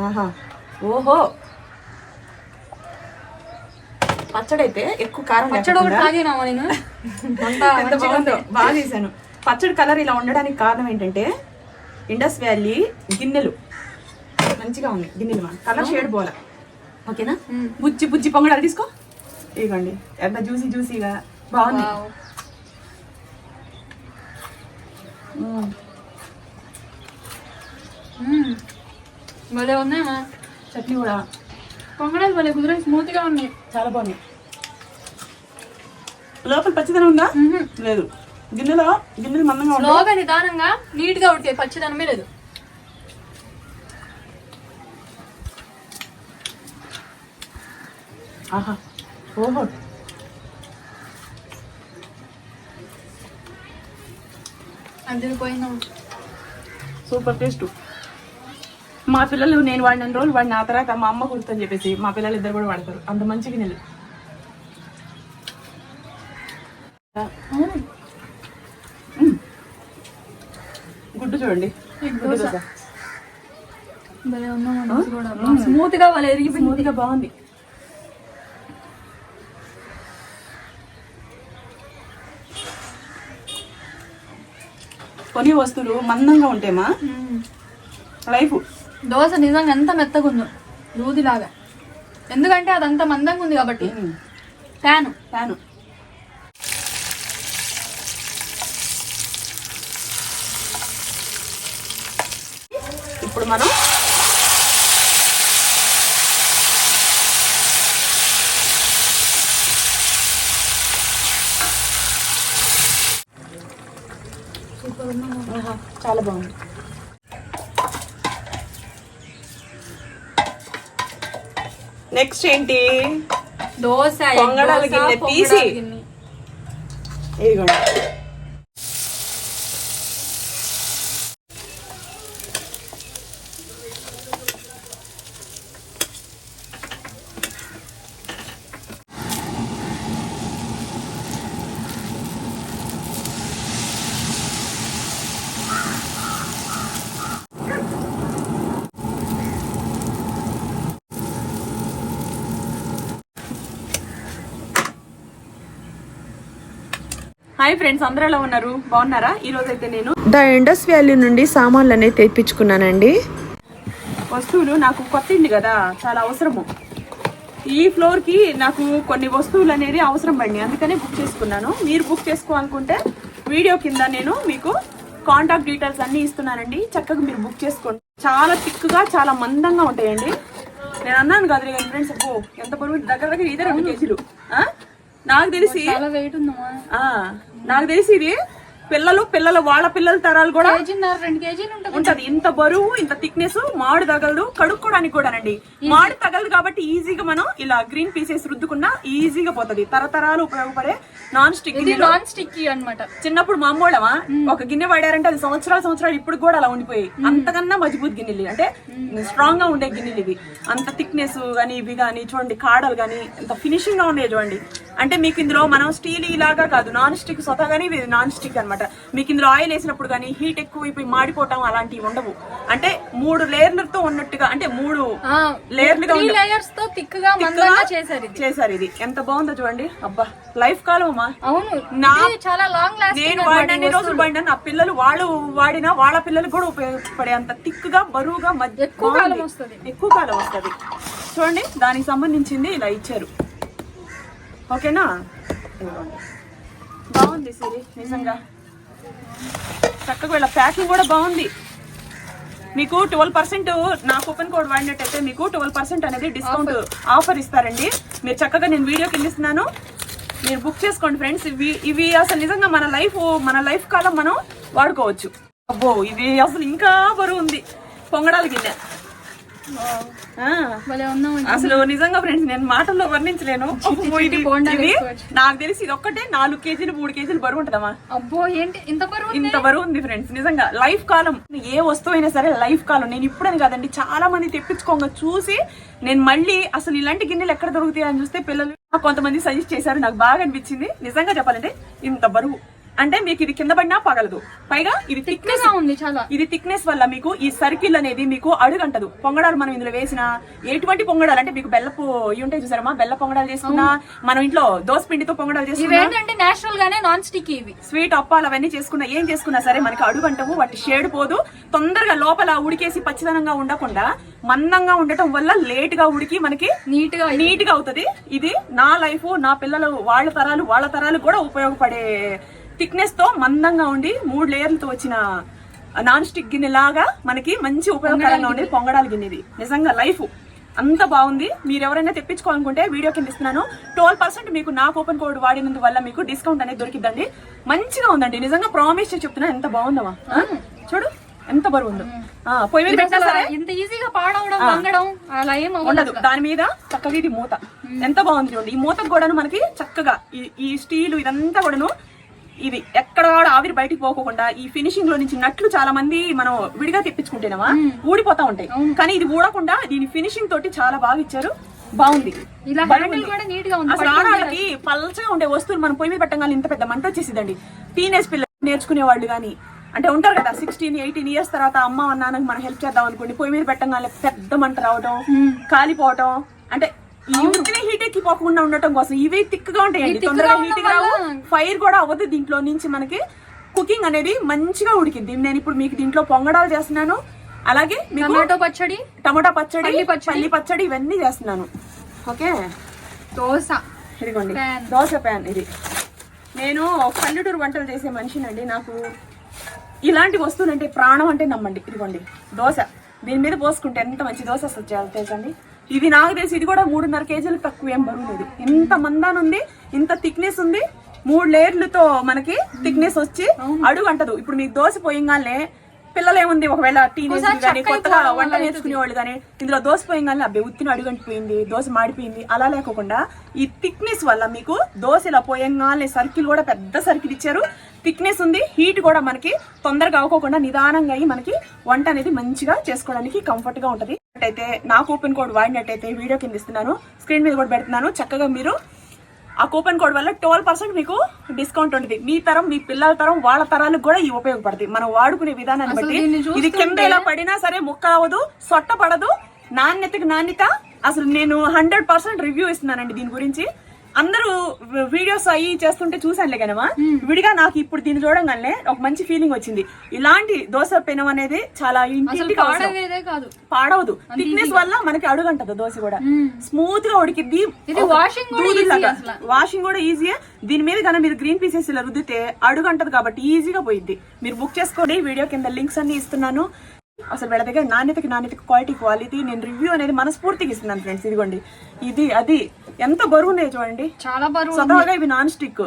ఆహా ఓహో పచ్చడి అయితే ఎక్కువ కారం బాగా చేశాను. పచ్చడి కలర్ ఇలా ఉండడానికి కారణం ఏంటంటే ఇండస్ వ్యాలీ గిన్నెలు మంచిగా ఉంది. గిన్నెలు మన కలర్ షేడ్ పోలా. ఓకేనా? బుజ్జి బుజ్జి పొంగడాలు తీసుకో. ఇదిగోండి ఎంత జ్యూసీ జ్యూసీగా బాగుంది. భలే ఉన్నాయా చట్నీ కూడా. పొంగడాలు భలే కుదిరే స్మూత్గా ఉన్నాయి. చాలా బాగున్నాయి. లోపల పచ్చిదనం ఉందా? లేదు. గిన్నెలు మందంగా లోగా నిదానంగా నీట్ గా ఉడికే పచ్చిదనమే లేదు. ఆహా ఓహో అదిరిపోయిందా. Super taste. మా పిల్లలు నేను వాడిన రోజులు వాడిన ఆ తర్వాత మా అమ్మ కుడుతుందని చెప్పేసి మా పిల్లలు ఇద్దరు కూడా వాడతారు. అంత మంచి గిన్నెలు. గుడ్డు చూడండి. స్మూత్ గా వాళ్ళు ఎరిగి స్మూత్ గా బాగుంది. కొన్ని వస్తువులు మందంగా ఉంటాయమ్మా. లైఫ్ దోశ నిజంగా ఎంత మెత్తగా ఉందో దూదిలాగా. ఎందుకంటే అదంతా మందంగా ఉంది కాబట్టి. ఫ్యాను ఇప్పుడు మనం చాలా బాగుంది. నెక్స్ట్ ఏంటి? దోశ పొంగడాల గిన్నె తీసి ఇదిగోండి. హాయ్ ఫ్రెండ్స్, అందరూ ఎలా ఉన్నారు? బాగున్నారా? ఈ రోజు అయితే నేను ద ఇండస్ వ్యాలీ నుండి సామాన్లు అనేది తెప్పించుకున్నానండి. వస్తువులు నాకు కొత్త ఇంటి కదా, చాలా అవసరము. ఈ ఫ్లోర్ కి నాకు కొన్ని వస్తువులు అనేది అవసరం పడి, అందుకనే బుక్ చేసుకున్నాను. మీరు బుక్ చేసుకోవాలనుకుంటే వీడియో కింద నేను మీకు కాంటాక్ట్ డీటెయిల్స్ అన్ని ఇస్తున్నానండి. చక్కగా మీరు బుక్ చేసుకోండి. చాలా థిక్గా చాలా మందంగా ఉంటాయండి. నేను అన్నాను కదా ఫ్రెండ్స్, ఎంత బరువు, దగ్గర దగ్గర ఇదే 2 కేజీలు. నాకు తెలిసి ఇది పిల్లల వాళ్ళ పిల్లల తరాలు కూడా 2 కేజీలు ఉంటది. ఇంత బరువు, ఇంత థిక్నెస్. మాడు తగలదు, కడుక్కోవడానికి కూడానండి. మాడు తగలదు కాబట్టి ఈజీగా మనం ఇలా గ్రీన్ పీసెస్ రుద్దుకున్నా ఈజీగా పోతది. తరతరాలు ఉపయోగపడే నాన్ స్టిక్ అన్నమాట. చిన్నప్పుడు మా అమ్మోళ్ళమా ఒక గిన్నె వాడారంటే అది సంవత్సరాలు ఇప్పుడు కూడా అలా ఉండిపోయి. అంతకన్నా మజబూత్ గిన్నెలు, అంటే స్ట్రాంగ్ గా ఉండే గిన్నెలు ఇవి. అంత థిక్నెస్ గానీ ఇవి గానీ చూడండి, కాడలు గానీ ఎంత ఫినిషింగ్ గా ఉన్నాయి చూడండి. అంటే మీకు ఇందులో మనం స్టీల్ ఇలాగా కాదు, నాన్ స్టిక్ స్వతహాగానే ఇది నాన్ స్టిక్ అనమాట. మీకు ఇందులో ఆయిల్ వేసినప్పుడు కానీ హీట్ ఎక్కువైపోయి మాడిపోవటం అలాంటివి ఉండవు. అంటే 3 లేయర్లతో ఉన్నట్టుగా, అంటే 3 లేయర్లుగా చేశారు. ఇది ఎంత బాగుందో చూడండి. అబ్బా, లైఫ్ కాలం అమ్మా. నేను వాడినన్ని రోజులు వాడినా నా పిల్లలు వాళ్ళు వాడినా వాళ్ళ పిల్లలకు కూడా ఉపయోగపడే అంత థిక్ గా, బరువుగా, ఎక్కువ కాలం వస్తుంది. చూడండి, దానికి సంబంధించింది ఇలా ఇచ్చారు. ఓకేనా? బాగుంది సిరి, నిజంగా చక్కగా. ఇలా ప్యాకింగ్ కూడా బాగుంది. మీకు 12% నా కూపన్ కోడ్ వాడినట్టయితే మీకు 12% అనేది డిస్కౌంట్ ఆఫర్ ఇస్తారండి. మీరు చక్కగా నేను వీడియో కింద ఇస్తున్నాను, మీరు బుక్ చేసుకోండి ఫ్రెండ్స్. ఇవి అసలు నిజంగా మన లైఫ్ కాలం మనం వాడుకోవచ్చు. అబ్బో, ఇది అసలు ఇంకా బరువు ఉంది. పొంగడాల గిన్నె అసలు నిజంగా ఫ్రెండ్స్ నేను మాటల్లో వర్ణించలేను. నాకు తెలిసి ఇది ఒక్కటే 4 కేజీలు 3 కేజీలు బరువు ఉంటుందమ్మా. అబ్బో, ఏంటి ఇంత బరువు ఉంది ఫ్రెండ్స్. నిజంగా లైఫ్ కాలం, ఏ వస్తువు అయినా సరే లైఫ్ కాలం. నేను ఇప్పుడని కాదండి, చాలా మంది తెప్పించుకోగా చూసి నేను మళ్ళీ అసలు ఇలాంటి గిన్నెలు ఎక్కడ దొరుకుతాయి అని చూస్తే పిల్లలు కొంతమంది సజెస్ట్ చేశారు. నాకు బాగా అనిపించింది నిజంగా చెప్పాలంటే. ఇంత బరువు అంటే మీకు ఇది కింద పడినా పగలదు. పైగా ఇది థిక్నెస్ ఉంది చాలా. ఇది థిక్నెస్ వల్ల మీకు ఈ సర్కిల్ అనేది మీకు అడుగంటదు. పొంగడాలు మనం ఇందులో వేసిన ఎటువంటి పొంగడాలు అంటే మీకు బెల్లపు ఇవి ఉంటాయి చూసారమ్మా, బెల్ల పొంగడాలు చేసుకున్నా, మనం ఇంట్లో దోశ పిండితో పొంగడాలు చేసుకున్నా, నేచురల్ గానే నాన్ స్టిక్ ఇవి స్వీట్ అప్పాలు అవన్నీ చేసుకున్నా, ఏం చేసుకున్నా సరే మనకి అడుగంటవు. వాటి షేడ్ పోదు. తొందరగా లోపల ఉడికేసి పచ్చిదనంగా ఉండకుండా మందంగా ఉండటం వల్ల లేట్ గా ఉడికి మనకి నీట్ గా అవుతుంది. ఇది నా లైఫ్, నా పిల్లలు వాళ్ళ తరాలు కూడా ఉపయోగపడే థిక్నెస్ తో మందంగా ఉండి 3 లేయర్లతో వచ్చిన నాన్ స్టిక్ గిన్నె లాగా మనకి మంచి ఉపయోగకరంగా ఉండేది పొంగడాల గిన్నెది. నిజంగా లైఫ్ అంత బాగుంది. మీరు ఎవరైనా తెప్పించుకోవాలనుకుంటే వీడియో కింద ఇస్తున్నాను. 12% మీకు నా కూపన్ కోడ్ వాడినందువల్ల మీకు డిస్కౌంట్ అనేది దొరికిద్దండి. మంచిగా ఉందండి, నిజంగా ప్రామిస్ చేసి చెప్తున్నా. ఎంత బాగుందమ్మా, చూడు ఎంత బరువు ఉందో. పొయ్యి మీద పెట్టినా సరే ఇంత ఈజీగా పాడవడం వంగడం అలా ఏం ఉండదు. దాని మీద చక్కగా ఇది మూత ఎంత బాగుంది చూడండి. ఈ మూతకు కూడాను మనకి చక్కగా ఈ స్టీల్ ఇదంతా కూడాను ఇది ఎక్కడ ఆవిరి బయటికి పోకుండా ఈ ఫినిషింగ్ లో నుంచి నట్లు చాలా మంది మనం విడిగా తెప్పించుకుంటేనమా ఊడిపోతా ఉంటాయి. కానీ ఇది ఊడకుండా దీని ఫినిషింగ్ తోటి చాలా బాగా ఇచ్చారు. బాగుంది. అసలు ఆడవాళ్ళకి పల్చగా ఉండే వస్తువులు మనం పొయ్యి మీద పెట్టగానే ఇంత పెద్ద మంట వచ్చేసిదండి. టీనేజ్ పిల్లలు నేర్చుకునే వాళ్ళు గానీ అంటే ఉంటారు కదా 16-18 ఇయర్స్ తర్వాత అమ్మ నాన్నకి మనం హెల్ప్ చేద్దాం అనుకోండి, పొయ్యి మీద పెట్టగానే పెద్ద మంట రావడం, కాలిపోవటం, అంటే ఈ ఉట్టిన హీట్ ఎక్కిపోకుండా ఉండటం కోసం ఇవి థిక్గా ఉంటాయండి. తొందరగా హీట్ రావు, ఫైర్ కూడా అవ్వదు. దీంట్లో నుంచి మనకి కుకింగ్ అనేది మంచిగా ఉడికింది. నేను ఇప్పుడు మీకు దీంట్లో పొంగడాలు చేస్తున్నాను, అలాగే టమాటా పచ్చడి, పల్లి పచ్చడి ఇవన్నీ చేస్తున్నాను. ఓకే, ఇదిగోండి దోశ ప్యాన్. ఇది నేను పల్లెటూరు వంటలు చేసే మనిషినండి. నాకు ఇలాంటి వస్తువులు అంటే ప్రాణం అంటే నమ్మండి. ఇదిగోండి దోశ, దీని మీద పోసుకుంటే ఎంత మంచి దోశ వస్తుంది తెలుసండి. ఇది నాకు తెలిసి ఇది కూడా 3.5 కేజీలు తక్కువ ఏం బరువు లేదు. ఇంత మందాన్ ఉంది, ఇంత థిక్నెస్ ఉంది. 3 లేయర్లతో మనకి థిక్నెస్ వచ్చి అడుగు అంటదు. ఇప్పుడు మీకు దోశ పోయంగానే పిల్లలు ఏముంది, ఒకవేళ టీనేజ్ కానీ కొత్తగా వంట నేర్చుకునే వాళ్ళు కానీ ఇందులో దోశ పోయంగానే అబ్బాయి ఉత్తిన అడుగంటిపోయింది, దోశ మాడిపోయింది అలా లేకుండా ఈ థిక్నెస్ వల్ల మీకు దోశ ఇలా పోయంగానే సర్కిల్ కూడా పెద్ద సర్కిల్ ఇచ్చారు. థిక్నెస్ ఉంది, హీట్ కూడా మనకి తొందరగా అవ్వకుండా నిదానంగా అయ్యి మనకి వంట అనేది మంచిగా చేసుకోవడానికి కంఫర్ట్ గా ఉంటది. అయితే నా కూపన్ కోడ్ వాడినట్టయితే వీడియో కింద ఇస్తున్నాను, స్క్రీన్ మీద కూడా పెడుతున్నాను. చక్కగా మీరు ఆ కూపన్ కోడ్ వల్ల 12% మీకు డిస్కౌంట్ ఉంటుంది. మీ తరం, మీ పిల్లల తరం, వాళ్ళ తరాలకు కూడా ఇవి ఉపయోగపడుతుంది. మనం వాడుకునే విధానాన్ని బట్టి ఇది కింద ఎలా పడినా సరే ముక్క అవ్వదు, సొట్ట పడదు, నాణ్యతకి నాణ్యత. అసలు నేను 100% రివ్యూ ఇస్తున్నానండి దీని గురించి. అందరూ వీడియోస్ అయ్యి చేస్తుంటే చూసానులే కనమా, విడిగా నాకు ఇప్పుడు దీన్ని చూడంగానే ఒక మంచి ఫీలింగ్ వచ్చింది. ఇలాంటి దోశ పెనం అనేది చాలా ఇంటికి పాడవదు. థిక్నెస్ వల్ల మనకి అడుగంటది. దోశ కూడా స్మూత్ గా ఉడికిద్ది, వాషింగ్ కూడా ఈజీయే. దీని మీద కన్నా మీరు గ్రీన్ పీసెస్ ఇలా రుద్దితే అడుగంటది కాబట్టి ఈజీగా పోయిద్ది. మీరు బుక్ చేసుకోండి, వీడియో కింద లింక్స్ అన్ని ఇస్తున్నాను. అసలు వీళ్ళ దగ్గర నాణ్యతకి క్వాలిటీ నేను రివ్యూ అనేది మనస్ఫూర్తిగా ఇస్తున్నాను ఫ్రెండ్స్. ఇదిగోండి, ఇది అది ఎంత బరువు ఉన్నాయి చూడండి, చాలా బరువు. స్వతహాగా ఇవి నాన్ స్టిక్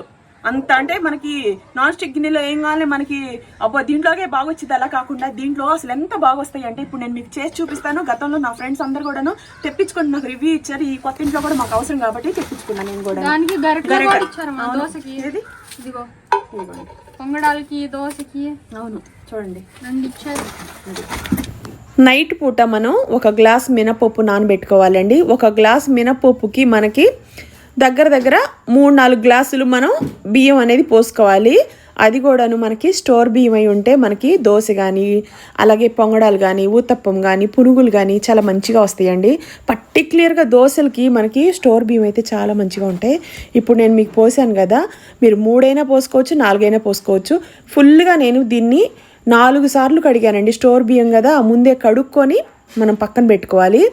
అంత అంటే మనకి నాన్ స్టిక్ గిన్నెలో ఏం కావాలి మనకి అబ్బో దీంట్లోకే బాగా వచ్చింది అలా కాకుండా దీంట్లో అసలు ఎంత బాగా వస్తాయి అంటే ఇప్పుడు నేను మీకు చేసి చూపిస్తాను. గతంలో నా ఫ్రెండ్స్ అందరు కూడాను తెప్పించుకొని నాకు రివ్యూ ఇచ్చారు. ఈ కొత్త ఇంట్లో కూడా మాకు అవసరం కాబట్టి తెప్పించుకున్నాను నేను కూడా. పొంగడాలకి దోశకి అవును చూడండి. నైట్ పూట మనం 1 గ్లాస్ మినపప్పు నానబెట్టుకోవాలండి. 1 గ్లాస్ మినపప్పుకి మనకి దగ్గర 3-4 గ్లాసులు మనం బియ్యం అనేది పోసుకోవాలి. అది కూడాను మనకి స్టోర్ బియ్యం అయి ఉంటే మనకి దోశ కానీ అలాగే పొంగడాలు కానీ ఊతప్పం కానీ పునుగులు కానీ చాలా మంచిగా వస్తాయండి. పర్టిక్యులర్గా దోశలకి మనకి స్టోర్ బియ్యం అయితే చాలా మంచిగా ఉంటాయి. ఇప్పుడు నేను మీకు పోసాను కదా, మీరు 3 అయినా పోసుకోవచ్చు, 4 అయినా పోసుకోవచ్చు. ఫుల్గా నేను దీన్ని 4 సార్లు కడిగానండి. స్టోర్ బియ్యం కదా, ముందే కడుక్కొని మనం పక్కన పెట్టుకోవాలి.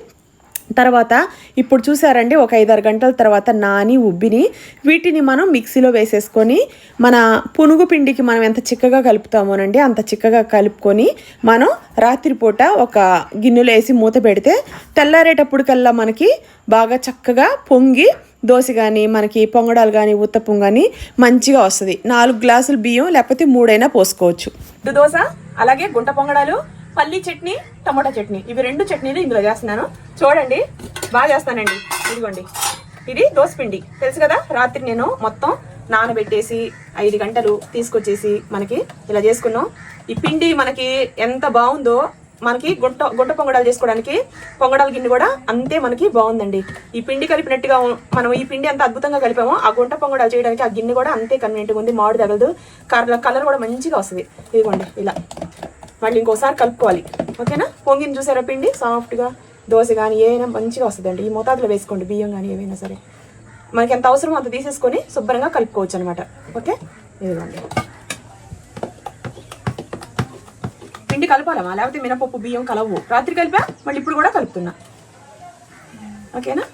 తర్వాత ఇప్పుడు చూసారండి, ఒక 5-6 గంటల తర్వాత నాని ఉబ్బిని వీటిని మనం మిక్సీలో వేసేసుకొని మన పునుగు పిండికి మనం ఎంత చిక్కగా కలుపుతామోనండి అంత చిక్కగా కలుపుకొని మనం రాత్రిపూట ఒక గిన్నెలో వేసి మూత పెడితే తెల్లారేటప్పటికల్లా మనకి బాగా చక్కగా పొంగి దోశ కానీ మనకి పొంగడాలు కానీ ఉత్తప్పం కానీ మంచిగా వస్తుంది. 4 గ్లాసులు బియ్యం లేకపోతే 3 అయినా పోసుకోవచ్చు. దోశ అలాగే గుంట పొంగడాలు, పల్లి చట్నీ, టమోటా చట్నీ, ఇవి 2 చట్నీలు ఇందులో చేస్తున్నాను. చూడండి బాగా చేస్తానండి. ఇదిగోండి, ఇది దోశ పిండి తెలుసు కదా, రాత్రి నేను మొత్తం నానబెట్టేసి 5 గంటలు తీసుకొచ్చేసి మనకి ఇలా చేసుకున్నాం. ఈ పిండి మనకి ఎంత బాగుందో మనకి గుంట పొంగడాలు చేసుకోవడానికి పొంగడాల గిన్నె కూడా అంతే మనకి బాగుందండి. ఈ పిండి కలిపినట్టుగా మనం ఈ పిండి అంత అద్భుతంగా కలిపామో ఆ గుంట పొంగడాలు చేయడానికి ఆ గిన్నె కూడా అంతే కన్వీనియంట్గా ఉంది. మామిడి తగలదు, కలర్ కూడా మంచిగా వస్తుంది. ఇదిగోండి ఇలా మళ్ళీ ఇంకోసారి కలుపుకోవాలి. ఓకేనా? పొంగిని చూసారా పిండి సాఫ్ట్గా, దోశ కానీ ఏమైనా మంచిగా వస్తుందండి. ఈ మోతాదులో వేసుకోండి బియ్యం కానీ ఏమైనా సరే. మనకి ఎంత అవసరమో అంత తీసేసుకొని శుభ్రంగా కలుపుకోవచ్చు అనమాట. ఓకే, ఇదిగోండి పిండి కలపాలమ్మా, లేకపోతే మినపప్పు బియ్యం కలవు. రాత్రి కలిపా, మళ్ళీ ఇప్పుడు కూడా కలుపుతున్నా. ఓకేనా?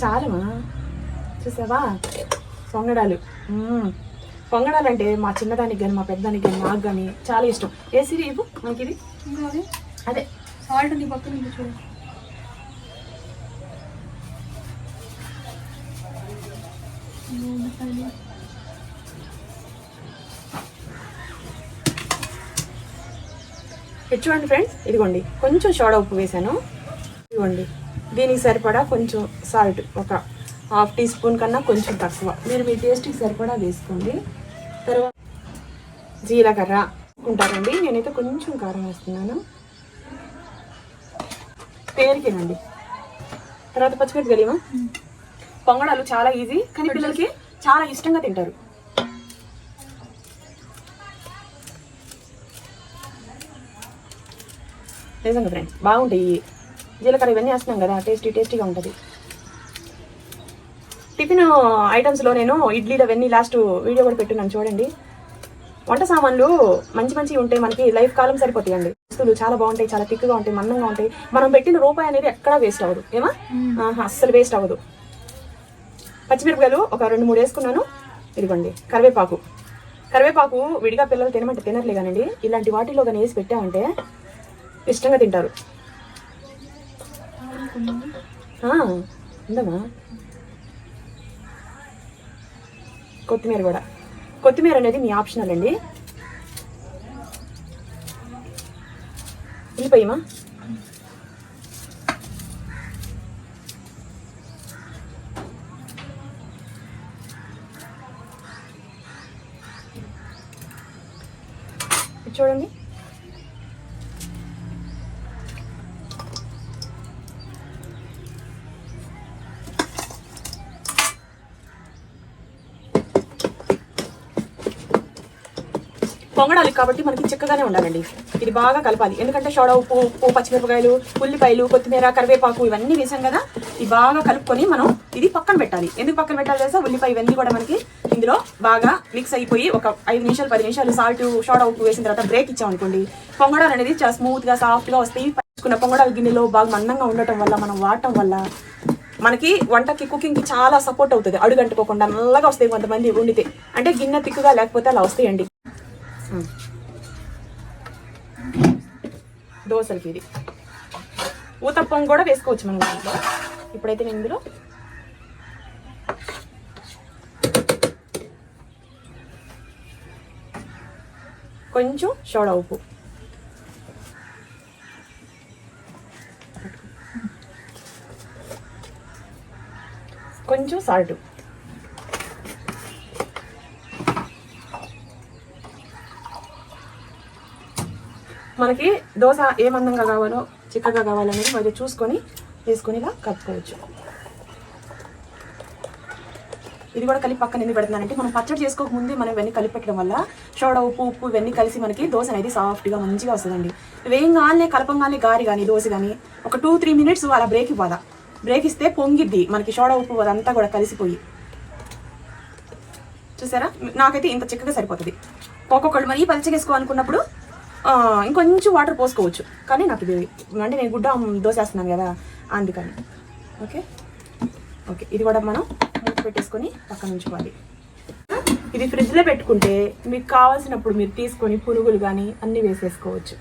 చాలమ్మా, చూసావా పొంగడాలు. పొంగడాలంటే మా చిన్నదానికి కానీ మా పెద్దదానికి కానీ నాకు కానీ చాలా ఇష్టం. ఏ సిరి ఇవ్వు మనకి ఇది. అదే సాల్ట్ నీ పక్కన చూడు. చూడండి ఫ్రెండ్స్, ఇదిగోండి కొంచెం సోడా ఉప్పు వేసాను. ఇదిగోండి దీనికి సరిపడా కొంచెం సాల్ట్, ఒక హాఫ్ టీ స్పూన్ కన్నా కొంచెం తక్కువ, మీరు మీ టేస్ట్కి సరిపడా వేసుకోండి. తర్వాత జీలకర్ర ఉంటారండి, నేనైతే కొంచెం కారం వేస్తున్నాను పేరుకేనండి. తర్వాత పచ్చిమిరపకాయలు కలిమా. పొంగడాలు చాలా ఈజీ, కానీ పిల్లలకి చాలా ఇష్టంగా తింటారు. నిజంగా ఫ్రెండ్స్ బాగుంటాయి. జీలకర్ర ఇవన్నీ వేస్తున్నాం కదా, టేస్టీగా ఉంటుంది. టిఫిన్ ఐటమ్స్లో నేను ఇడ్లీలు అవన్నీ లాస్ట్ వీడియో కూడా పెట్టున్నాను చూడండి. వంట సామాన్లు మంచి ఉంటే మనకి లైఫ్ కాలం సరిపోతాయండి. వస్తువులు చాలా బాగుంటాయి, చాలా థిక్గా ఉంటాయి, మందంగా ఉంటాయి. మనం పెట్టిన రూపాయి అనేది ఎక్కడా వేస్ట్ అవ్వదు. ఏమా అస్సలు వేస్ట్ అవ్వదు. పచ్చిమిరపకాయలు ఒక 2-3 వేసుకున్నాను. ఇదిగోండి కరివేపాకు విడిగా పిల్లలు తినమంటే తినర్లే కానండి, ఇలాంటి వాటిలో కానీ వేసి పెట్టామంటే ఇష్టంగా తింటారు. ఉందమ్మా కొత్తిమీర అనేది మీ ఆప్షనల్ అండి. వెళ్ళిపోయమా. చూడండి పొంగడాలి కాబట్టి మనకి చిక్కగానే ఉండాలండి. ఇది బాగా కలపాలి, ఎందుకంటే సోడా ఉప్పు, పచ్చిమిరపకాయలు, ఉల్లిపాయలు, కొత్తిమీర, కరివేపాకు ఇవన్నీ వేసాం కదా. ఇది బాగా కలుపుకొని మనం ఇది పక్కన పెట్టాలి. ఎందుకు పక్కన పెట్టాలి తెలుసా? ఉల్లిపాయ ఇవన్నీ కూడా మనకి ఇందులో బాగా మిక్స్ అయిపోయి ఒక 5 నిమిషాలు 10 నిమిషాలు సాల్ట్, సోడా ఉప్పు వేసిన తర్వాత బ్రేక్ ఇచ్చామనుకోండి, పొంగడాలు అనేది చాలా స్మూత్గా సాఫ్ట్గా వస్తాయి. పచ్చుకున్న పొంగడాల గిన్నెలో బాగా మందంగా ఉండటం వల్ల, మనం వాడటం వల్ల మనకి వంటకి కుకింగ్కి చాలా సపోర్ట్ అవుతుంది. అడుగంటుకోకుండా నల్లగా వస్తాయి కొంతమంది వండితే, అంటే గిన్నె తిక్కుగా లేకపోతే అలా వస్తాయండి. దోశలకి ఇది ఊతప్పం కూడా వేసుకోవచ్చు మనం దాంట్లో. ఇప్పుడైతే నేను ఇందులో కొంచెం సోడా ఉప్పు, కొంచెం సాల్ట్, మనకి దోశ ఏ మందంగా కావాలో చిక్కగా కావాలనేది మరి చూసుకొని వేసుకొని ఇలా కలుపుకోవచ్చు. ఇది కూడా కలిపి పక్కన ఎందుకు పెడుతున్నానంటే, మనం పచ్చడి చేసుకోకముందే మనం ఇవన్నీ కలిపి పెట్టడం వల్ల సోడా ఉప్పు ఇవన్నీ కలిసి మనకి దోశ అనేది సాఫ్ట్గా మంచిగా వస్తుందండి. వేయంగానే కలపంగానే గారి కానీ దోశ కానీ ఒక 2-3 మినిట్స్ అలా బ్రేక్ ఇవ్వాలా. బ్రేక్ ఇస్తే పొంగిద్ది మనకి సోడా ఉప్పు అదంతా కూడా కలిసిపోయి. చూసారా, నాకైతే ఇంత చిక్కగా సరిపోతుంది. ఒక్కొక్కళ్ళు మరీ పలచగా వేసుకోవాలనుకున్నప్పుడు ఇంకొంచెం వాటర్ పోసుకోవచ్చు, కానీ నాకు ఇది అంటే నేను గుడ్డ దోశ వేస్తున్నాను కదా అందుకని. ఓకే ఇది కూడా మనం మూత పెట్టేసుకొని పక్కన ఉంచుకోవాలి. ఇది ఫ్రిడ్జ్లో పెట్టుకుంటే మీకు కావాల్సినప్పుడు మీరు తీసుకొని పునుగులు కానీ అన్నీ వేసేసుకోవచ్చు.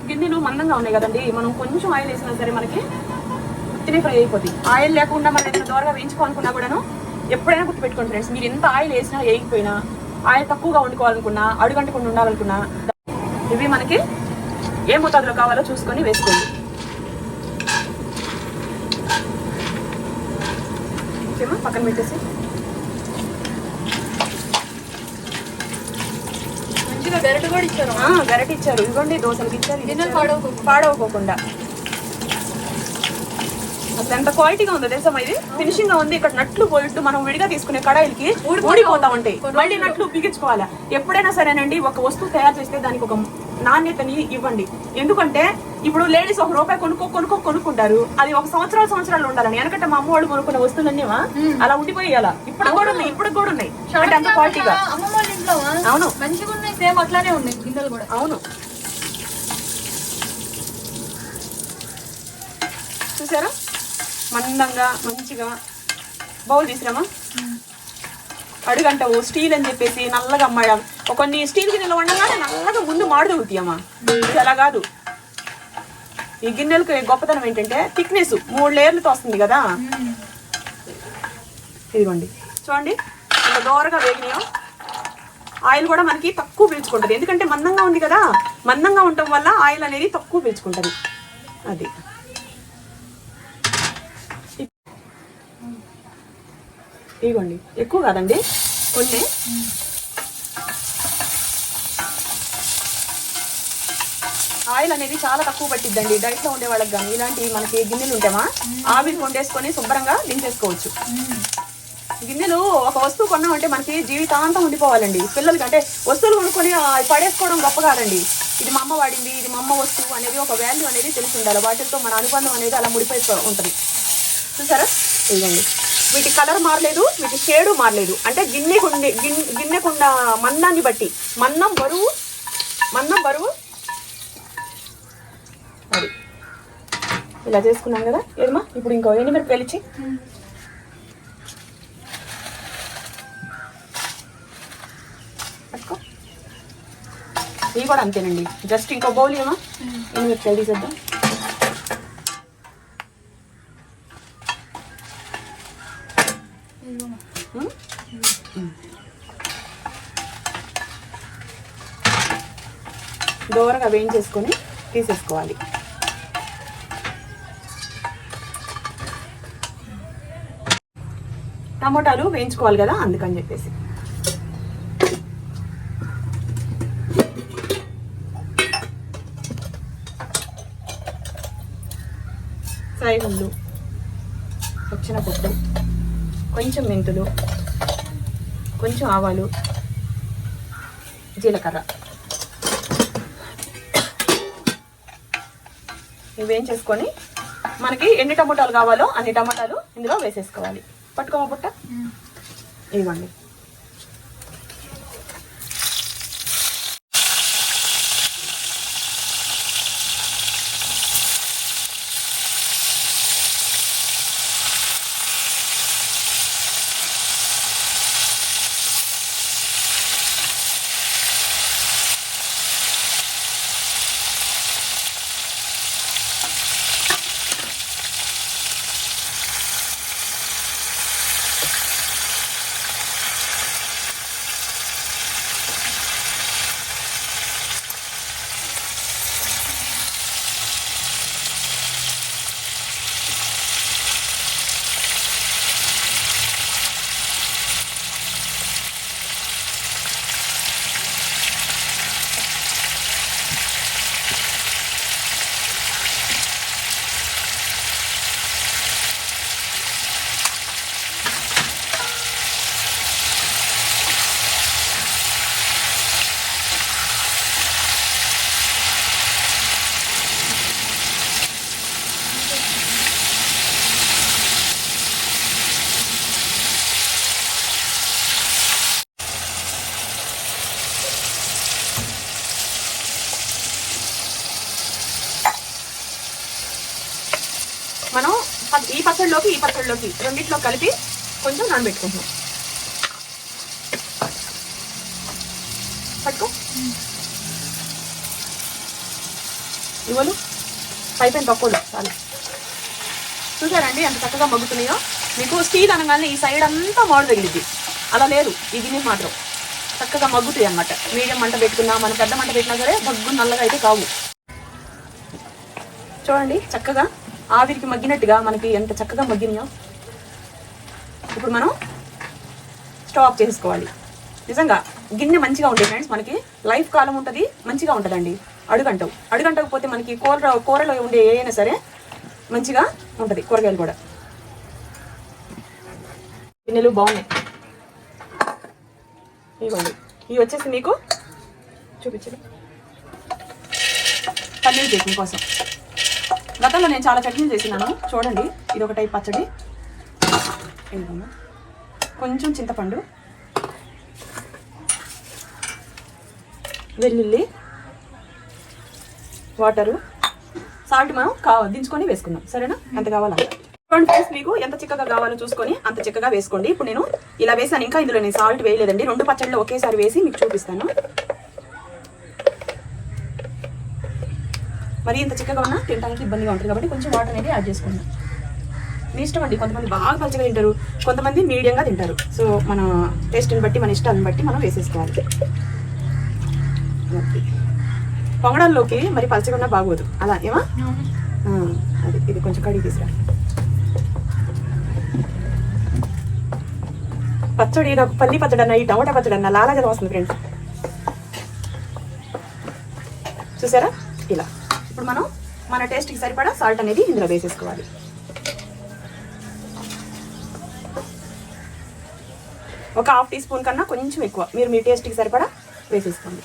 గిన్నెలు మందంగా ఉన్నాయి కదండి, మనం కొంచెం ఆయిల్ వేసినా సరే మనకి ఉత్తినే ఫ్రై అయిపోతుంది. ఆయిల్ లేకుండా మనం ఏదైనా దూరంగా వేయించుకోవాలనుకున్నా కూడాను ఎప్పుడైనా గుర్తుపెట్టుకోండి ఫ్రెండ్స్, మీరు ఎంత ఆయిల్ వేసినా వేయకపోయినా ఆయిల్ తక్కువగా వండుకోవాలనుకున్నా, అడుగంటకుండా ఉండాలనుకున్నా ఇవి మనకి ఏ మోతాదులో కావాలో చూసుకొని వేసుకోండి. ఓకేమా, పక్కన పెట్టేసి మంచిగా గరిట కూడా ఇచ్చారు. గరిట ఇచ్చారు, ఇవ్వండి దోశలకి ఇచ్చారు, గిన్నెలు పాడవకోకుండా. అసలు ఎంత క్వాలిటీగా ఉందో తెలుసా ఇది, ఫినిషింగ్ గా ఉంది. ఇక్కడ నట్లు పోయిట్టు మనం విడిగా తీసుకునే కడాయిలకి ఊడిపోతా ఉంటాయి, మళ్ళీ నట్లు బిగించుకోవాలా. ఎప్పుడైనా సరేనండి ఒక వస్తువు తయారు చేస్తే దానికి ఒక నాణ్యతని ఇవ్వండి. ఎందుకంటే ఇప్పుడు లేడీస్ ₹1 కొనుక్కుంటారు, అది ఒక సంవత్సరాలు ఉండాలని. ఎందుకంటే మా అమ్మ వాళ్ళు కొనుక్కున్న వస్తువులన్నీ అలా ఉండిపోయాలా. ఇప్పుడు కూడా ఉన్నాయి అంటే అంత క్వాలిటీగా. అమ్మమ్మ వాళ్ళ ఇంట్లో అవును మంచిగా ఉన్నాయి, సేమ్ అట్లానే ఉన్నాయి గిన్నెలు కూడా. అవును, చూసారా మందంగా మంచిగా. బౌల్ తీసుకురామా. అడుగంటావు స్టీల్ అని చెప్పేసి నల్లగా అమ్మాయి కొన్ని స్టీల్ గిన్నెలు వండగానే నల్లగా ముందు మాడుదవుతాయమ్మా. ఇది అలా కాదు. ఈ గిన్నెలకు గొప్పతనం ఏంటంటే థిక్నెస్ 3 లేయర్లతో వస్తుంది కదా. ఇదిగోండి చూడండి ఇంత దోరగా వేగినాయో. ఆయిల్ కూడా మనకి తక్కువ పీల్చుకుంటుంది, ఎందుకంటే మందంగా ఉంది కదా. మందంగా ఉండటం వల్ల ఆయిల్ అనేది తక్కువ పీల్చుకుంటుంది. అది ఇదిగోండి, ఎక్కువ కాదండి, కొన్ని. ఆయిల్ అనేది చాలా తక్కువ పట్టిద్దండి డైట్లో ఉండే వాళ్ళకి. కానీ ఇలాంటి మనకి గిన్నెలు ఉంటామా, ఆవిరి వండేసుకొని శుభ్రంగా దించేసుకోవచ్చు. గిన్నెలు ఒక వస్తువు కొన్నామంటే మనకి జీవితాంతం ఉండిపోవాలండి. పిల్లలకి అంటే వస్తువులు కొనుక్కొని పడేసుకోవడం గొప్ప కాదండి. ఇది మా అమ్మ వాడింది, ఇది మా అమ్మ వస్తువు అనేది ఒక వాల్యూ అనేది తెలిసి ఉండాలి. వాటితో మన అనుబంధం అనేది అలా ముడిపోయి ఉంటుంది. చూసారా ఇదిగోండి, వీటి కలర్ మారలేదు, వీటి షేడు మారలేదు. అంటే గిన్నెకున్న మందాన్ని బట్టి మందం బరువు అది ఇలా చేసుకున్నాం కదా. ఏమా ఇప్పుడు ఇంకో ఎండుమిరపకాయలు ఇచ్చి పట్టుకో. ఇవి కూడా అంతేనండి, జస్ట్ ఇంకో బౌల్ ఏమా ఎండుమిరపకాయలు తీసేద్దాం. దోరగా వేయించేసుకొని తీసేసుకోవాలి. టమోటాలు వేయించుకోవాలి కదా, అందుకని చెప్పేసి. సైగుళ్ళు, పచ్చినపప్పు, కొంచెం మెంతులు, కొంచెం ఆవాలు, జీలకర్ర ఇవి వేయించేసుకొని మనకి ఎన్ని టమోటాలు కావాలో అన్ని టమోటాలు ఇందులో వేసేసుకోవాలి. పట్టుకోమా పుట్ట. ఇవ్వండి. మనం ఈ పచ్చడిలోకి రెండిట్లో కలిపి కొంచెం నానబెట్టుకుంటున్నాం. పట్టుకో ఇవ్వలు పైపోయిన తక్కువలు చాలు. చూసారండి ఎంత చక్కగా మగ్గుతున్నాయో. మీకు స్టీల్ అనగానే ఈ సైడ్ అంతా మాడు తగిలిద్ది, అలా లేదు ఈ గిన్నె మాత్రం. చక్కగా మగ్గుతాయి అన్నమాట. మీడియం మంట పెట్టుకున్నా, మనం పెద్ద మంట పెట్టినా సరే మగ్గు నల్లగా అయితే కావు. చూడండి చక్కగా ఆవిరికి మగ్గినట్టుగా మనకి ఎంత చక్కగా మగ్గినాయో. ఇప్పుడు మనం స్టవ్ ఆఫ్ చేసుకోవాలి. నిజంగా గిన్నె మంచిగా ఉంటుంది ఫ్రెండ్స్, మనకి లైఫ్ కాలం ఉంటుంది, మంచిగా ఉంటుందండి. అడుగంటకపోతే మనకి కూరలో ఉండే ఏదైనా సరే మంచిగా ఉంటుంది, కూరగాయలు కూడా. గిన్నెలు బాగున్నాయి. ఇవ్వండి, ఇవి వచ్చేసి మీకు చూపించండి పన్నీర్ చట్నీ కోసం. గతంలో నేను చాలా చట్నీలు చేసినాను చూడండి. ఇది ఒక టైప్ పచ్చడి, కొంచెం చింతపండు, వెల్లుల్లి, వాటరు, సాల్ట్ మనం దించుకొని వేసుకుందాం. సరేనా? ఎంత కావాలంటే చూడండి ఫ్రెండ్స్, మీకు ఎంత చిక్కగా కావాలో చూసుకొని అంత చిక్కగా వేసుకోండి. ఇప్పుడు నేను ఇలా వేసాను, ఇంకా ఇందులో నేను సాల్ట్ వేయలేదండి. 2 పచ్చళ్ళు ఒకేసారి వేసి మీకు చూపిస్తాను. మరి ఇంత చిక్కగా ఉన్నా తినడానికి ఇబ్బందిగా ఉంటుంది కాబట్టి కొంచెం వాటర్ అనేది యాడ్ చేసుకుందాం. మీ ఇష్టం అండి. కొంతమంది బాగా పలుచగా తింటారు, కొంతమంది మీడియంగా తింటారు. సో మన టేస్ట్ని బట్టి, మన ఇష్టాన్ని బట్టి మనం వేసేసుకోవాలి. పొంగడాల్లోకి మరి పలుచగా ఉన్నా బాగోదు అలా ఏమా. అది ఇది కొంచెం కడిగి తీసుకురా. పచ్చడి పల్లి పచ్చడి అన్న, ఈ టమాటా పచ్చడి అన్న లాలాగా వస్తుంది ఫ్రెండ్స్. చూసారా ఇలా. ఇప్పుడు మనం మన టేస్ట్కి సరిపడా సాల్ట్ అనేది ఇందులో వేసేసుకోవాలి. ఒక 1/2 టీ స్పూన్ కన్నా కొంచెం ఎక్కువ మీరు మీ టేస్ట్కి సరిపడా వేసేసుకోండి.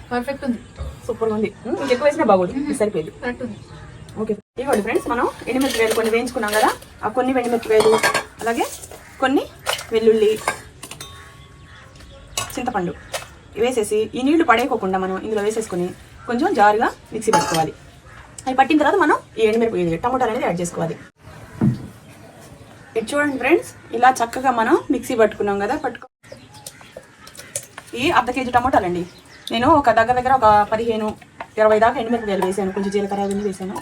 పర్ఫెక్ట్ ఉంది, సూపర్గా ఉంది. ఇంకెక్కువ వేసినా బాగోదు, సరిపోయింది. ఓకే, ఇవ్వండి ఫ్రెండ్స్, మనం ఎండుమిరపకాయలు కొన్ని వేయించుకున్నాం కదా, ఆ కొన్ని ఎండుమిరపకాయలు, అలాగే కొన్ని వెల్లుల్లి, చింతపండు వేసేసి ఈ నీళ్లు పడేయకోకుండా మనం ఇందులో వేసేసుకొని కొంచెం జారుగా మిక్సీ పెట్టుకోవాలి. అవి పట్టిన తర్వాత మనం ఈ ఎండుమిరపకాయ టమాటాలు అనేది యాడ్ చేసుకోవాలి. ఇది చూడండి ఫ్రెండ్స్, ఇలా చక్కగా మనం మిక్సీ పట్టుకున్నాం కదా. ఈ 1/2 కేజీ టమాటాలండి. నేను ఒక దగ్గర ఒక 15-20 దాకా ఎండుమిరపకాయలు వేసాను, కొంచెం జీలకర్ర అవన్నీ వేసాను.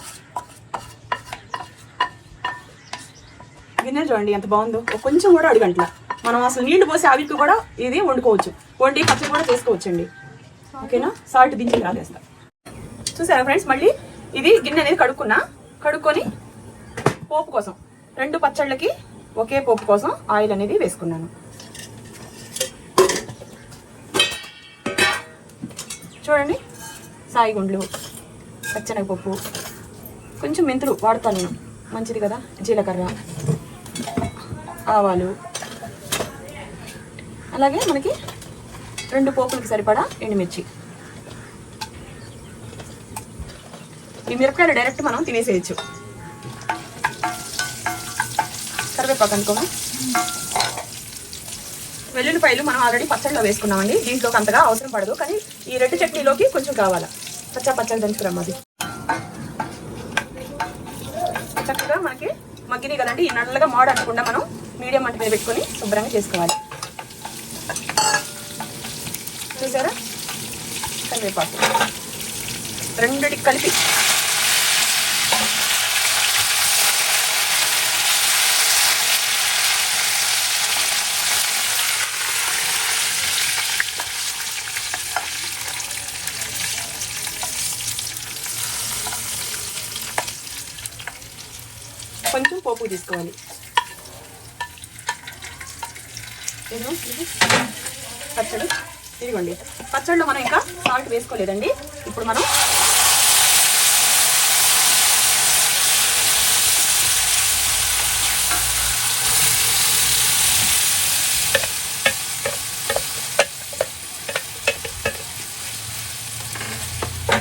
గిన్నె చూడండి ఎంత బాగుందో, కొంచెం కూడా అడుగంటల. మనం అసలు నీళ్లు పోసి ఆవిరికి కూడా ఇది వండుకోవచ్చు, వండి పచ్చడి కూడా చేసుకోవచ్చు అండి. ఓకేనా? సాల్ట్ దించి రాలేస్తా. చూసారా ఫ్రెండ్స్, మళ్ళీ ఇది గిన్నె అనేది కడుక్కొని పోపు కోసం 2 పచ్చళ్ళకి ఒకే పోపు కోసం ఆయిల్ అనేది వేసుకున్నాను. చూడండి, సాయి గుండ్లు, పచ్చెనగపప్పు, కొంచెం మెంతులు వాడతాను నేను, మంచిది కదా, జీలకర్ర, ఆవాలు, అలాగే మనకి 2 పోపులకి సరిపడా ఎండుమిర్చి. ఈ మిరపకాయలు డైరెక్ట్ మనం తినేసేయచ్చు. కరివేపాకు అనుకోమా. వెల్లుల్లిపాయలు మనం ఆల్రెడీ పచ్చడిలో వేసుకున్నామండి, దీంట్లోకి అంతగా అవసరం పడదు, కానీ ఈ రెడ్ చట్నీలోకి కొంచెం కావాలా. పచ్చగా దంచుకురమ్మది. చక్కగా మనకి మగ్గినాయి కదండి, ఈ నల్లగా మాడు అనకుండా మనం మీడియం మంట మీద పెట్టుకొని శుభ్రంగా చేసుకోవాలి. చూసారా? కరివేపాకు రెండిటికి కలిపి కొంచెం పోపు తీసుకోవాలి. పచ్చడి ఇదిగోండి. పచ్చడిలో మనం ఇంకా సాల్ట్ వేసుకోలేదండి. ఇప్పుడు మనం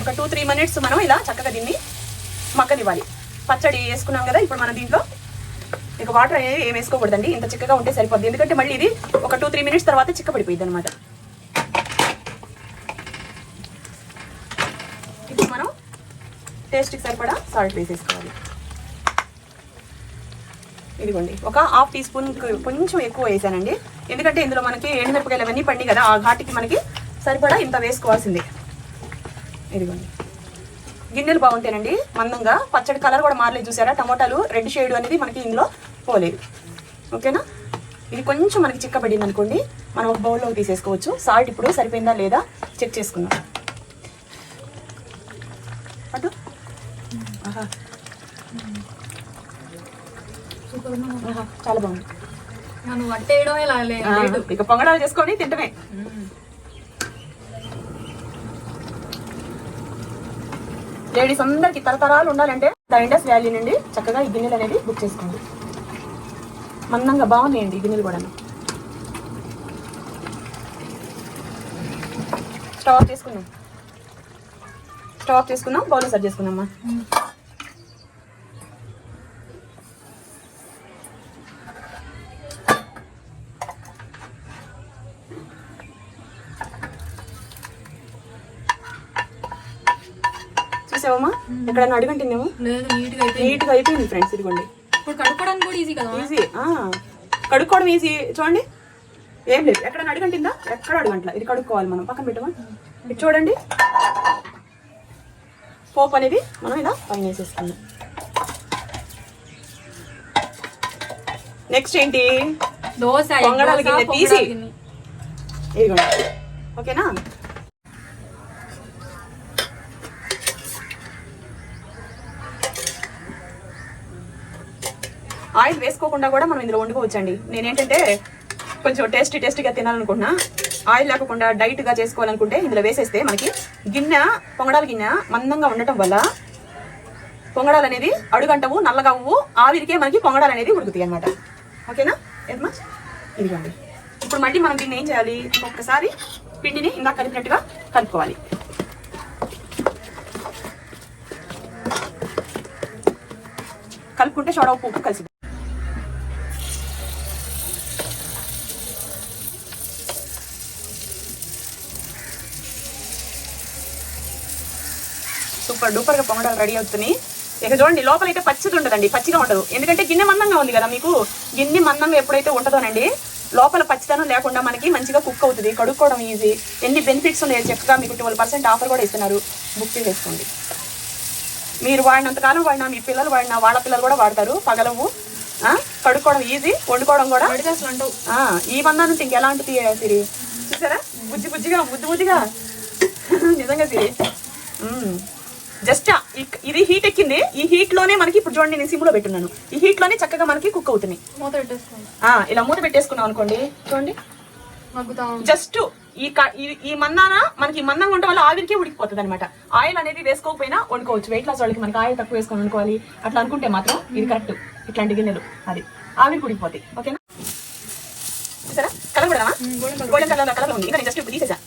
ఒక 2-3 మినిట్స్ మనం ఇలా చక్కగా దీన్ని మగ్గనివ్వాలి. పచ్చడి వేసుకున్నాం కదా, ఇప్పుడు మనం దీంట్లో ఇక వాటర్ అనేది ఏం వేసుకోకూడదండి, ఇంత చిక్కగా ఉంటే సరిపోద్ది. ఎందుకంటే మళ్ళీ ఇది ఒక 2-3 మినిట్స్ తర్వాత చిక్కపడిపోయింది అనమాట. ఇప్పుడు మనం టేస్ట్కి సరిపడా సాల్ట్ వేసేసుకోవాలి. ఇదిగోండి ఒక హాఫ్ టీ స్పూన్ కొంచెం ఎక్కువ వేసానండి, ఎందుకంటే ఇందులో మనకి ఎండుమిరపకాయలు అవన్నీ పండి కదా, ఆ ఘాటికి మనకి సరిపడా ఇంత వేసుకోవాల్సిందే. ఇదిగోండి గిన్నెలు బాగుంటేనండి మందంగా, పచ్చడి కలర్ కూడా మారలేదు చూసారా, టమోటాలు రెడ్ షేడ్ అనేది మనకి ఇందులో పోలేదు. ఓకేనా, ఇది కొంచెం మనకి చిక్కబడింది అనుకోండి, మనం ఒక బౌల్లో తీసేసుకోవచ్చు. సాల్ట్ ఇప్పుడు సరిపోయిందా లేదా చెక్ చేసుకుందాం. అటు చాలా బాగుంది. ఇక పొంగడాలు చేసుకొని తింటమే. లేడీస్ అందరికి తరతరాలు ఉండాలంటే ద ఇండస్ వ్యాలీ నుండి చక్కగా ఈ గిన్నెలు అనేది బుక్ చేసుకోండి. మందంగా బాగున్నాయండి ఈ గిన్నెలు కూడా. స్టవ్ ఆఫ్ చేసుకుందాం, బౌల్లో సర్వ్ చేసుకుందామా. చూసావమ్మా, ఎక్కడన్నా అడుగంటుందేమో, నీట్గా అయిపోయింది ఫ్రెండ్స్. ఇదిగోండి కడుక్కోవడానికి కూడా ఈజీ కదా. ఈజీ, కడుక్కోవడం ఈజీ. చూడండి ఏం లేదు, ఎక్కడ అడుగంటిందా, ఎక్కడ అడుగంటలా. ఇది కడుక్కోవాలి మనం, పక్కన పెట్టమా. ఇది చూడండి, పోపు అనేది మనం ఇలా పైన వేసేసుకున్నాం. నెక్స్ట్ ఏంటి, దోశ పొంగడాల గిన్నె తీసి ఇదిగోండి. ఓకేనా, ఆయిల్ వేసుకోకుండా కూడా మనం ఇందులో వండుకోవచ్చండి. నేనేంటంటే కొంచెం టేస్టీగా తినాలనుకుంటున్నా, ఆయిల్ లేకుండా డైట్గా చేసుకోవాలనుకుంటే ఇందులో వేసేస్తే మనకి గిన్నె, పొంగడాల గిన్నె మందంగా ఉండటం వల్ల పొంగడాలు అనేది అడుగంటవు, నల్లగా అవ్వు, ఆవిరికే మనకి పొంగడాలు అనేది ఉడుకుతాయి అనమాట. ఓకేనా, ఏమా ఇదిగోండి. ఇప్పుడు మళ్ళీ మనం దీన్ని ఏం చేయాలి, ఒక్కసారి పిండిని ఇంకా కలిపినట్టుగా కలుపుకోవాలి. కలుపుకుంటే సోడా ఉప్పు కలిసి సూపర్ డూపర్ గా పొంగడాలు రెడీ అవుతున్నాయి. ఇక చూడండి, లోపల అయితే పచ్చిది ఉండదండి, పచ్చిగా ఉండదు, ఎందుకంటే గిన్నె మందంగా ఉంది కదా. మీకు గిన్నె మందంగా ఎప్పుడైతే ఉంటుందోనండి, లోపల పచ్చితనం లేకుండా మనకి మంచిగా కుక్ అవుతుంది. కడుక్కోవడం ఈజీ, ఎన్ని బెనిఫిట్స్ ఉన్నాయి చక్కగా. మీకు 12% ఆఫర్ కూడా ఇస్తున్నారు, బుక్ చేసుకోండి. మీరు వాడినంతకాలం వాడినా, మీ పిల్లలు వాడినా, వాళ్ళ పిల్లలు కూడా వాడతారు. పగలవు, కడుక్కోవడం ఈజీ, వండుకోవడం కూడా. ఈ మందాన్ని ఇంకెలాంటి సిరి చూసారా, బుజ్జిగా బుద్ధిగా నిజంగా సిరి. జస్ట్ ఇది హీట్ ఎక్కింది, ఈ హీట్ లోనే మనకి ఇప్పుడు చూడండి, నేను సిమ్లో పెట్టున్నాను, ఈ హీట్ లోనే చక్కగా మనకి కుక్ అవుతుంది. ఇలా మూత పెట్టేసుకున్నాం అనుకోండి, చూడండి జస్ట్ ఈ మందాన మనకి మందంగా ఉండడం వల్ల ఆవిరికే ఉడికిపోతుంది అనమాట. ఆయిల్ అనేది వేసుకోకపోయినా వండుకోవచ్చు. వెయిట్ లాస్ వాళ్ళకి మనకి ఆయిల్ తక్కువ వేసుకొని వండుకోవాలి అట్లా అనుకుంటే మాత్రం ఇది కరెక్ట్. ఇట్లాంటి గిన్నెలు అది ఆవిరికి ఉడికిపోతాయి. ఓకేనా, చూసారా కలర్ కూడా గోల్డెన్ కలర్ ఉంది. ఇంకా నేను జస్ట్ ఇప్పుడు తీసేసా.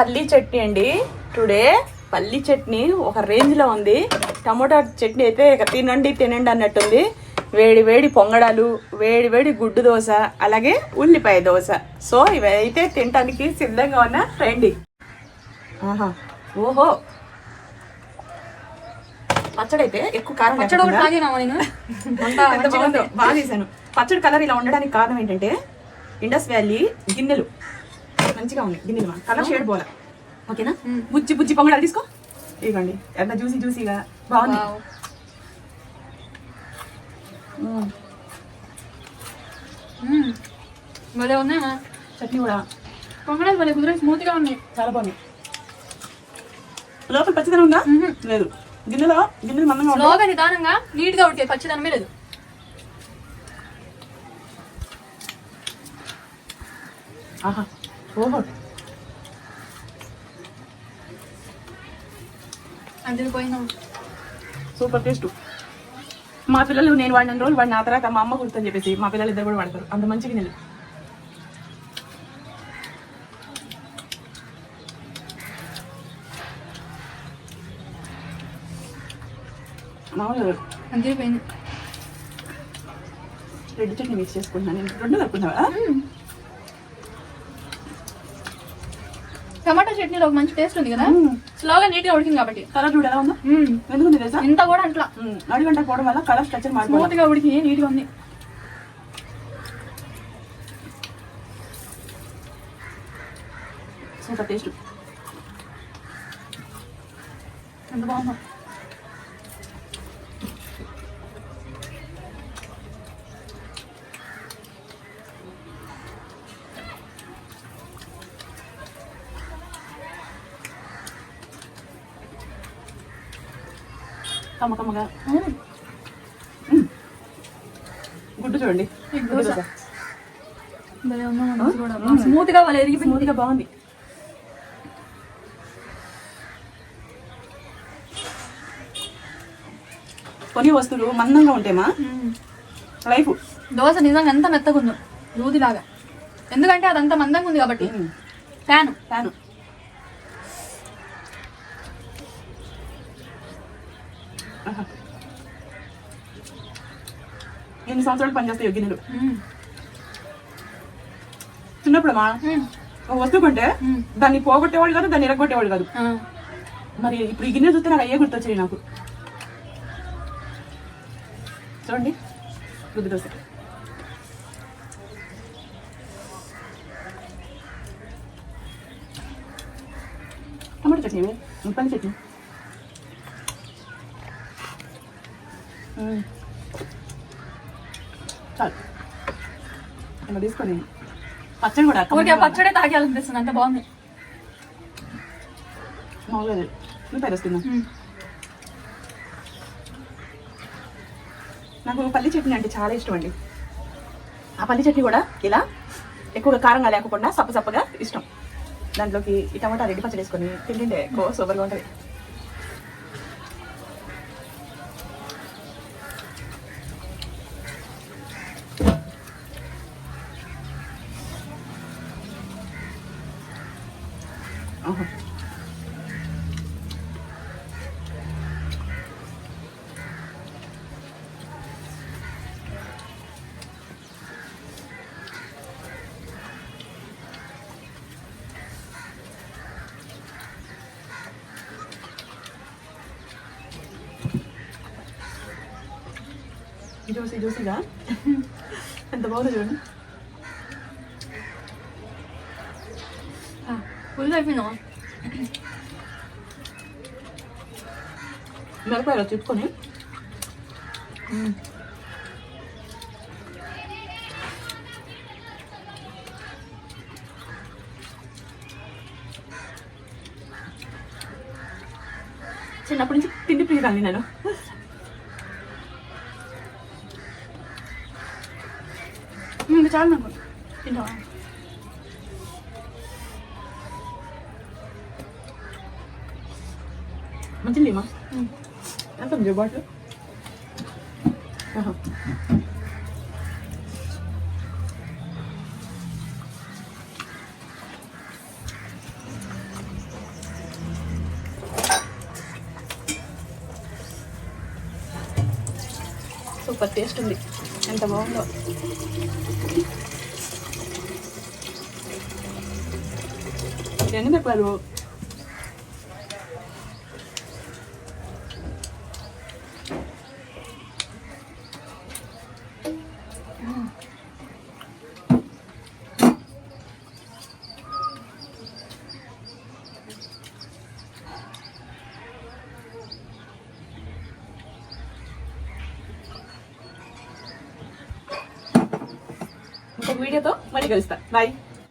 పల్లీ చట్నీ అండి. టుడే పల్లీ చట్నీ ఒక రేంజ్లో ఉంది. టమోటా చట్నీ అయితే ఇక తినండి అన్నట్టుంది. వేడి వేడి పొంగడాలు, వేడి వేడి గుడ్డు దోశ, అలాగే ఉల్లిపాయ దోశ. సో ఇవైతే తినడానికి సిద్ధంగా ఉన్న రండి. ఆహా, ఓహో, పచ్చడి అయితే ఎక్కువ కారం పచ్చడి ఒకటి తాగినావా నేను? ఎంత బాగుందో, బాగా చేశాను. పచ్చడి కలర్ ఇలా ఉండడానికి కారణం ఏంటంటే ఇండస్ వ్యాలీ గిన్నెలు మంచిగా ఉన్నాయి. గిన్నెలు కలర్ షేడ్ పోలా. ఓకేనా? బుజ్జి బుజ్జి పొంగడాలు తీసుకో. ఇవ్వండి, ఎంత జ్యూసీగా బాగుంది. భలే ఉన్నాయా చట్నీ కూడా పొంగడాలు భలే కుదిరే స్మూత్గా ఉన్నాయి. చాలా బాగున్నాయి. లోపల పచ్చిదనం ఉందా? లేదు. గిన్నెలు మందంగా ఉన్నాయి. లోగా నిదానంగా నీట్ గా ఉడికే పచ్చిదనమే లేదు. ఆహా, ఓహో, అది పోయినా సూపర్ టేస్ట్. మా పిల్లలు నేను వాడిన రోజులు వాడిన ఆ తర్వాత మా అమ్మ గుర్తని చెప్పేసి మా పిల్లలు ఇద్దరు కూడా వాడతారు. అంత మంచి గిన్నెలు. మామూలు అంతే పోయింది. రెడ్ చట్నీ మిక్స్ చేసుకుంటున్నాను. నేను రెండు కలుపుకున్నావా? టమాటా చట్నీలో ఒక మంచి టేస్ట్ ఉంది కదా, స్లోగా నీట్ గా ఉడికింది కాబట్టి. కలర్ చూడు ఎలా ఉందో. ఎందుకు తెలుసా? ఇంత కూడా అట్లా అడిగంట పోవడం వల్ల కలర్ స్ట్రక్చర్ స్మూత్ మారిపోతుంది. గా ఉడికి నీట్ గా ఉంది. Super taste. ఎంత బాగుందో. కమ్మగా గుడ్డు చూడండి. దోశ భలే ఉందా కూడా. స్మూత్ గా వాళ్ళు ఎరిగిపోయింది. స్మూత్గా బాగుంది. కొన్ని వస్తువులు మందంగా ఉంటాయమ్మా లైఫ్. దోశ నిజంగా ఎంత మెత్తగా ఉందో, దూదిలాగా. ఎందుకంటే అదంతా మందంగా ఉంది కాబట్టి. ఫ్యాను ఎన్ని సంవత్సరాలు పనిచేస్తాయి గిన్నెలు. చిన్నప్పుడు అమ్మా ఒక వస్తువు కొంటే దాన్ని పోగొట్టేవాళ్ళు కాదు, దాన్ని ఎరగొట్టేవాళ్ళు కాదు. మరి ఇప్పుడు ఈ గిన్నె చూస్తే నాకు అయ్యే గుర్తొచ్చాయి నాకు. చూడండి, గుడ్డు దోశ. టమాటో చట్నీ, పల్లి చట్నీ. చాలు ఇలా తీసుకొని పచ్చడి కూడా ఓకే, పచ్చడే తాగేయాలనిపిస్తుంది, అంత బాగుంది. మామూలుగా ఉల్లిపాయలు వస్తుందా? నాకు పల్లి చట్నీ అంటే చాలా ఇష్టం అండి. ఆ పల్లి చట్నీ కూడా ఇలా ఎక్కువగా కారంగా లేకుండా సప్పగా ఇష్టం. దాంట్లోకి ఈ టమాటా రెడ్డి పచ్చడి వేసుకొని తింటే ఎక్కువ సూపర్గా ఉంటుంది. జ్యూసీగా ఎంత బాగుంది చూడండి. ఫుల్ అయిపోయినా మిరపకాయలు చిప్పుకొని చిన్నప్పటి నుంచి తిండి ప్రియురాలి నేను. ఇంకా చాలు నాకు. తింటావా? మంచిది మా ఎంత ఉంది బాటిల్? సూపర్ టేస్ట్ ఉంది. ఎంత బాగుందో. ఎండుమిరపకాయలు ఇంకొక వీడియోతో మళ్ళీ కలుస్తా. బాయ్.